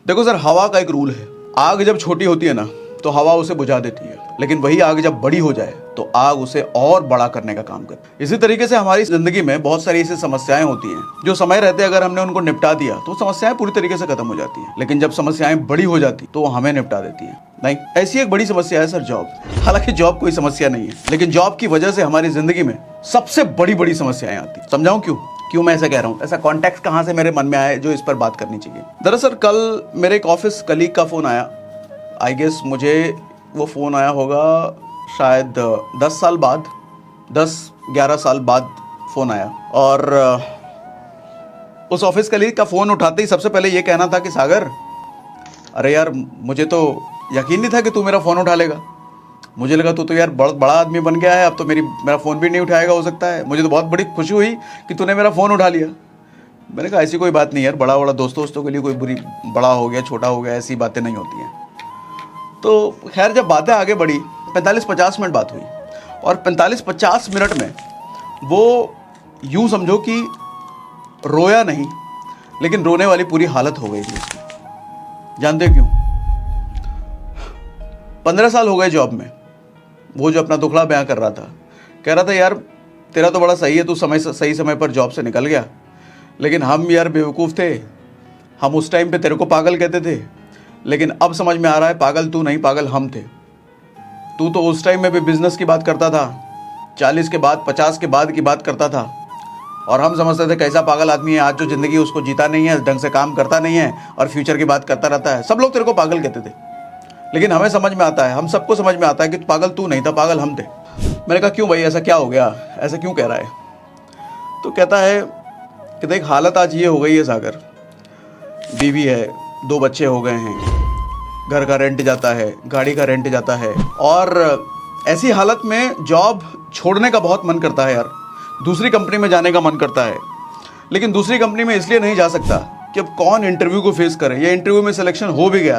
देखो सर, हवा का एक रूल है, आग जब छोटी होती है ना तो हवा उसे बुझा देती है, लेकिन वही आग जब बड़ी हो जाए तो आग उसे और बड़ा करने का काम करती है। इसी तरीके से हमारी जिंदगी में बहुत सारी ऐसी समस्याएं होती हैं जो समय रहते अगर हमने उनको निपटा दिया तो समस्याएं पूरी तरीके से खत्म हो जाती हैं, लेकिन जब समस्याएं बड़ी हो जाती तो वो हमें निपटा देती हैं। नहीं, ऐसी एक बड़ी समस्या है सर जॉब। हालांकि जॉब कोई समस्या नहीं है, लेकिन जॉब की वजह से हमारी जिंदगी में सबसे बड़ी बड़ी समस्याएं आती। समझाऊं क्यों मैं ऐसा कह रहा हूँ, ऐसा कॉन्टेक्स्ट कहाँ से मेरे मन में आया जो इस पर बात करनी चाहिए। दरअसल कल मेरे एक ऑफिस कलीग का फ़ोन आया। आई गेस मुझे वो फ़ोन आया होगा शायद 10 साल बाद, 10-11 साल बाद फ़ोन आया। और उस ऑफिस कलीग का फ़ोन उठाते ही सबसे पहले ये कहना था कि सागर, अरे यार मुझे तो यकीन नहीं था कि तू मेरा फ़ोन उठा लेगा। मुझे लगा तू तो यार बहुत बड़ा आदमी बन गया है, अब तो मेरा फ़ोन भी नहीं उठाएगा हो सकता है। मुझे तो बहुत बड़ी खुशी हुई कि तूने मेरा फ़ोन उठा लिया। मैंने कहा ऐसी कोई बात नहीं यार, बड़ा दोस्तों के लिए कोई बड़ा हो गया छोटा हो गया ऐसी बातें नहीं होती हैं। तो खैर जब बातें आगे बढ़ी 45-50 मिनट बात हुई, और 45-50 मिनट में वो यूँ समझो कि रोया नहीं, लेकिन रोने वाली पूरी हालत हो गई थी उसकी। जानते हो क्यों? 15 साल हो गए जॉब में। वो जो अपना दुखड़ा बयां कर रहा था, कह रहा था यार तेरा तो बड़ा सही है, तू सही समय पर जॉब से निकल गया, लेकिन हम यार बेवकूफ़ थे। हम उस टाइम पे तेरे को पागल कहते थे, लेकिन अब समझ में आ रहा है पागल तू नहीं, पागल हम थे। तू तो उस टाइम में भी बिजनेस की बात करता था, 40 के बाद 50 के बाद की बात करता था, और हम समझते थे कैसा पागल आदमी है, आज जो ज़िंदगी उसको जीता नहीं है, ढंग से काम करता नहीं है और फ्यूचर की बात करता रहता है। सब लोग तेरे को पागल कहते थे, लेकिन हमें समझ में आता है, हम सबको समझ में आता है कि पागल तू नहीं था, पागल हम थे। मैंने कहा क्यों भाई, ऐसा क्या हो गया, ऐसा क्यों कह रहा है? तो कहता है कि देख हालत आज ये हो गई है सागर, बीवी है, 2 बच्चे हो गए हैं, घर का रेंट जाता है, गाड़ी का रेंट जाता है, और ऐसी हालत में जॉब छोड़ने का बहुत मन करता है यार, दूसरी कंपनी में जाने का मन करता है, लेकिन दूसरी कंपनी में इसलिए नहीं जा सकता कि अब कौन इंटरव्यू को फेस करे, या इंटरव्यू में सिलेक्शन हो भी गया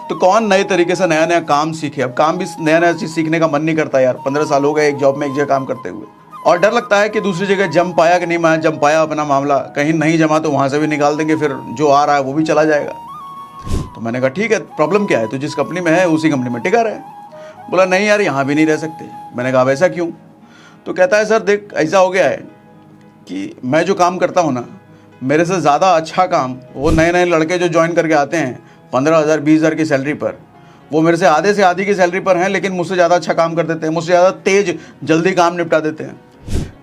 तो कौन नए तरीके से नया काम सीखे। अब काम भी नया चीज़ सीखने का मन नहीं करता यार, 15 साल हो गए एक जॉब में एक जगह काम करते हुए, और डर लगता है कि दूसरी जगह जम पाया कि नहीं जम पाया अपना मामला, कहीं नहीं जमा तो वहाँ से भी निकाल देंगे, फिर जो आ रहा है वो भी चला जाएगा। तो मैंने कहा ठीक है, प्रॉब्लम क्या है, तो जिस कंपनी में है उसी कंपनी में टिका रहे। बोला नहीं यार यहाँ भी नहीं रह सकते। मैंने कहा ऐसा क्यों? तो कहता है सर देख ऐसा हो गया है कि मैं जो काम करता हूँ ना, मेरे से ज़्यादा अच्छा काम वो नए लड़के जो ज्वाइन करके आते हैं 15,000 20,000 की सैलरी पर, वो मेरे से आधे से आधी की सैलरी पर हैं, लेकिन मुझसे ज़्यादा अच्छा काम कर देते हैं, मुझसे ज़्यादा तेज जल्दी काम निपटा देते हैं।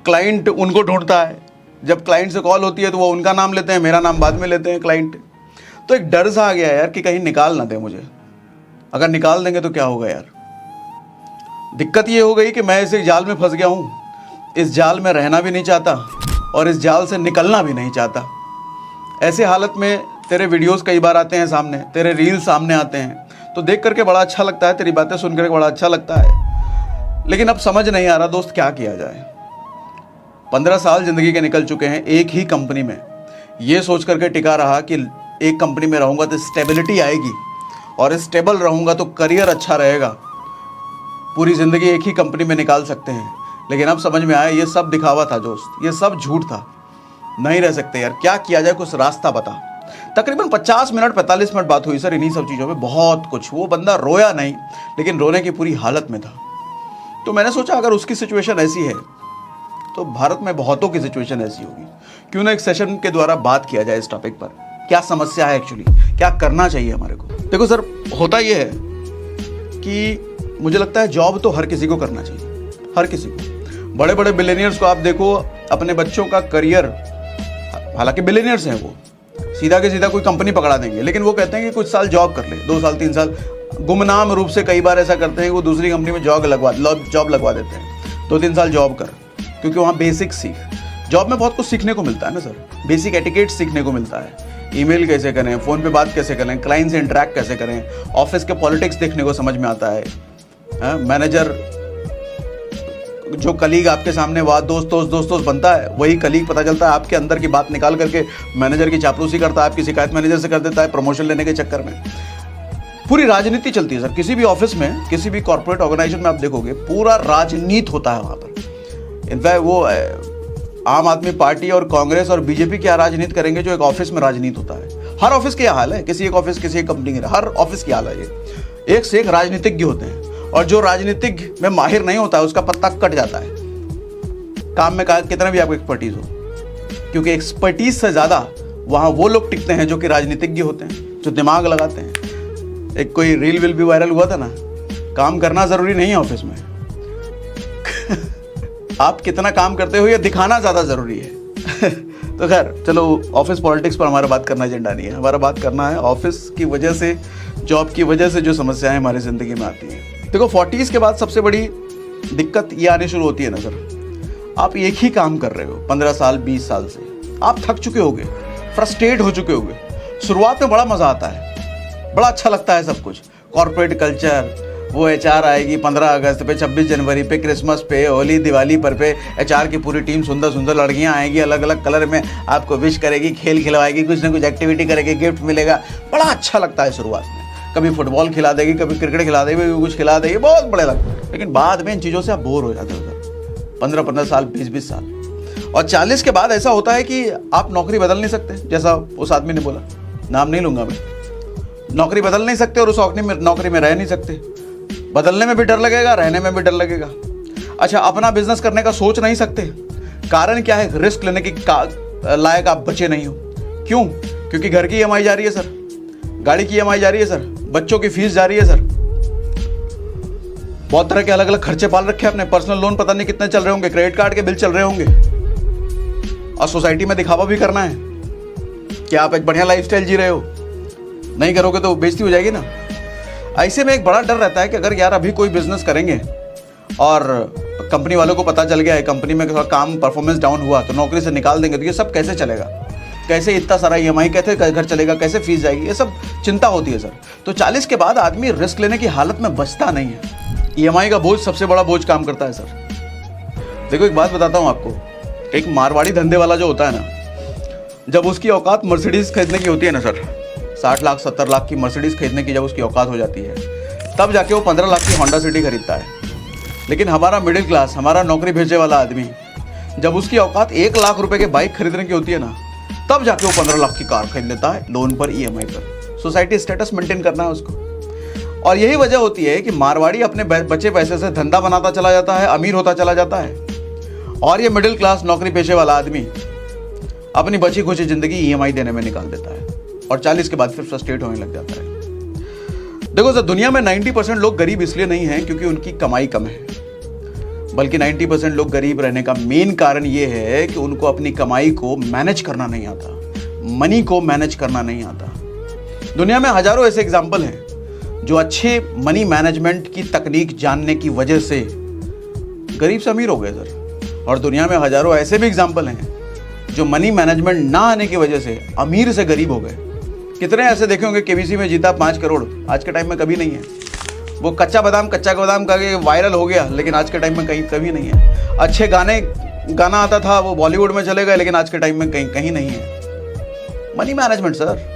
क्लाइंट उनको ढूंढता है, जब क्लाइंट से कॉल होती है तो वो उनका नाम लेते हैं, मेरा नाम बाद में लेते हैं क्लाइंट। तो एक डर सा आ गया यार कि कहीं निकाल ना दे मुझे, अगर निकाल देंगे तो क्या होगा यार। दिक्कत ये हो गई कि मैं इस जाल में फंस गया हूँ, इस जाल में रहना भी नहीं चाहता और इस जाल से निकलना भी नहीं चाहता। ऐसे हालत में तेरे वीडियोस कई बार आते हैं सामने, तेरे रील सामने आते हैं, तो देख करके बड़ा अच्छा लगता है, तेरी बातें सुन करके बड़ा अच्छा लगता है, लेकिन अब समझ नहीं आ रहा दोस्त क्या किया जाए। 15 साल ज़िंदगी के निकल चुके हैं एक ही कंपनी में, ये सोच करके टिका रहा कि एक कंपनी में रहूँगा तो स्टेबिलिटी आएगी, और स्टेबल रहूँगा तो करियर अच्छा रहेगा, पूरी ज़िंदगी एक ही कंपनी में निकाल सकते हैं। लेकिन अब समझ में आया ये सब दिखावा था दोस्त, ये सब झूठ था, नहीं रह सकते यार, क्या किया जाए, कुछ रास्ता बता। तकरीबन 50 मिनट 45 मिनट बात हुई सर इन्हीं सब चीज़ों में, बहुत कुछ। वो बंदा रोया नहीं, लेकिन रोने की पूरी हालत में था। तो मैंने सोचा अगर उसकी सिचुएशन ऐसी है तो भारत में बहुतों की सिचुएशन ऐसी होगी, क्यों ना एक सेशन के द्वारा बात किया जाए इस टॉपिक पर, क्या समस्या है एक्चुअली, क्या करना चाहिए हमारे को। देखो सर, होता ये है कि मुझे लगता है जॉब तो हर किसी को करना चाहिए, हर किसी को। बड़े बड़े बिलियनियर्स को आप देखो, अपने बच्चों का करियर, हालांकि बिलियनियर्स हैं वो, सीधा के सीधा कोई कंपनी पकड़ा देंगे, लेकिन वो कहते हैं कि कुछ साल जॉब कर ले, 2 साल 3 साल, गुमनाम रूप से कई बार ऐसा करते हैं कि वो दूसरी कंपनी में जॉब लगवा देते हैं, 2-3 साल जॉब कर, क्योंकि वहाँ बेसिक सीख। जॉब में बहुत कुछ सीखने को मिलता है ना सर, बेसिक एटिकेट सीखने को मिलता है, ईमेल कैसे करें, फ़ोन पे बात कैसे करें, क्लाइंट से इंटरेक्ट कैसे करें, ऑफिस के पॉलिटिक्स देखने को समझ में आता है। मैनेजर जो कलीग आपके सामने दोस्त बनता है, वही कलीग पता चलता है आपके अंदर की बात निकाल करके मैनेजर की चापलूसी करता है, आपकी शिकायत मैनेजर से कर देता है प्रमोशन लेने के चक्कर में। पूरी राजनीति चलती है सर, किसी भी ऑफिस में, किसी भी कॉर्पोरेट ऑर्गेनाइजेशन में आप देखोगे पूरा राजनीति होता है वहाँ पर। इनफैक्ट वो आम आदमी पार्टी और कांग्रेस और बीजेपी क्या राजनीति करेंगे जो एक ऑफिस में राजनीति होता है। हर ऑफिस की हाल है, किसी एक ऑफिस किसी एक कंपनी की, हर ऑफिस की हाल है ये। एक से एक राजनीतिज्ञ होते हैं, और जो राजनीतिज्ञ में माहिर नहीं होता है उसका पत्ता कट जाता है, काम में कितना भी आपको एक्सपर्टीज हो, क्योंकि एक्सपर्टीज से ज़्यादा वहाँ वो लोग टिकते हैं जो कि राजनीतिज्ञ होते हैं, जो दिमाग लगाते हैं। एक कोई रील विल भी वायरल हुआ था ना, काम करना ज़रूरी नहीं है ऑफिस में आप कितना काम करते हो ये दिखाना ज़्यादा ज़रूरी है तो खैर चलो, ऑफिस पॉलिटिक्स पर हमारा बात करना एजेंडा नहीं है, हमारा बात करना है ऑफिस की वजह से, जॉब की वजह से जो समस्याएं हमारी ज़िंदगी में आती हैं। देखो 40s के बाद सबसे बड़ी दिक्कत ये आनी शुरू होती है ना सर, आप एक ही काम कर रहे हो 15 साल 20 साल से, आप थक चुके होगे, फ्रस्ट्रेट हो चुके होगे। शुरुआत में बड़ा मज़ा आता है, बड़ा अच्छा लगता है सब कुछ, कॉर्पोरेट कल्चर, वो HR आएगी 15 अगस्त पे, 26 जनवरी पे, क्रिसमस पे, होली दिवाली पर पे HR की पूरी टीम, सुंदर सुंदर लड़कियां आएंगी अलग अलग कलर में, आपको विश करेगी, खेल खिलवाएगी, कुछ ना कुछ एक्टिविटी करेगी, गिफ्ट मिलेगा, बड़ा अच्छा लगता है शुरुआत में। कभी फुटबॉल खिला देगी, कभी क्रिकेट खिला देगी, कभी कुछ खिला देगी, बहुत बढ़िया लगता है। लेकिन बाद में इन चीज़ों से आप बोर हो जाते हो सर, 15-15 साल 20-20 साल। और 40 के बाद ऐसा होता है कि आप नौकरी बदल नहीं सकते, जैसा उस आदमी ने बोला, नाम नहीं लूँगा मैं, नौकरी बदल नहीं सकते और उस नौकरी में रह नहीं सकते। बदलने में भी डर लगेगा, रहने में भी डर लगेगा। अच्छा, अपना बिजनेस करने का सोच नहीं सकते, कारण क्या है, रिस्क लेने की लायक आप बचे नहीं हो। क्यों? क्योंकि घर की EMI जा रही है सर, गाड़ी की EMI जा रही है सर, बच्चों की फीस जा रही है सर, बहुत तरह के अलग अलग खर्चे पाल रखे हैं अपने, पर्सनल लोन पता नहीं कितने चल रहे होंगे, क्रेडिट कार्ड के बिल चल रहे होंगे, और सोसाइटी में दिखावा भी करना है कि आप एक बढ़िया लाइफस्टाइल जी रहे हो। नहीं करोगे तो बेइज्जती हो जाएगी ना। ऐसे में एक बड़ा डर रहता है कि अगर यार अभी कोई बिजनेस करेंगे और कंपनी वालों को पता चल गया है, कंपनी में थोड़ा काम परफॉर्मेंस डाउन हुआ तो नौकरी से निकाल देंगे, तो ये सब कैसे चलेगा, कैसे इतना सारा EMI, कैसे घर चलेगा, कैसे फीस जाएगी, ये सब चिंता होती है सर। तो 40 के बाद आदमी रिस्क लेने की हालत में बचता नहीं है। EMI का बोझ सबसे बड़ा बोझ काम करता है सर। देखो एक बात बताता हूँ आपको, एक मारवाड़ी धंधे वाला जो होता है ना, जब उसकी औकात मर्सिडीज खरीदने की होती है ना सर, 60 लाख 70 लाख की मर्सिडीज खरीदने की जब उसकी औकात हो जाती है, तब जाके वो 15 लाख की होंडा सिटी खरीदता है। लेकिन हमारा मिडिल क्लास, हमारा नौकरी भेजने वाला आदमी, जब उसकी औकात 1 लाख रुपए के बाइक खरीदने की होती है ना, तब जाके वो 15 लाख की कार खरीद लेता है, लोन पर, EMI पर। सोसाइटी स्टेटस मेंटेन करना है उसको। और यही वजह होती है कि मारवाड़ी अपने बचे पैसे से धंधा बनाता चला जाता है, अमीर होता चला जाता है, और ये मिडिल क्लास नौकरी पेशे वाला आदमी अपनी बची खुची जिंदगी EMI देने में निकाल देता है, और 40 के बाद फिर फ्रस्ट्रेट होने लग जाता है। देखो सर, दुनिया में 90% लोग गरीब इसलिए नहीं हैं क्योंकि उनकी कमाई कम है, बल्कि 90% लोग गरीब रहने का मेन कारण ये है कि उनको अपनी कमाई को मैनेज करना नहीं आता, मनी को मैनेज करना नहीं आता। दुनिया में हजारों ऐसे एग्जाम्पल हैं जो अच्छे मनी मैनेजमेंट की तकनीक जानने की वजह से गरीब से अमीर हो गए सर, और दुनिया में हजारों ऐसे भी एग्जाम्पल हैं जो मनी मैनेजमेंट ना आने की वजह से अमीर से गरीब हो गए। कितने ऐसे देखे होंगे, KBC में जीता 5 करोड़, आज के टाइम में कभी नहीं है। वो कच्चा बादाम का वायरल हो गया, लेकिन आज के टाइम में कभी नहीं है। अच्छे गाना आता था, वो बॉलीवुड में चले गए, लेकिन आज के टाइम में कहीं नहीं है। Money management sir,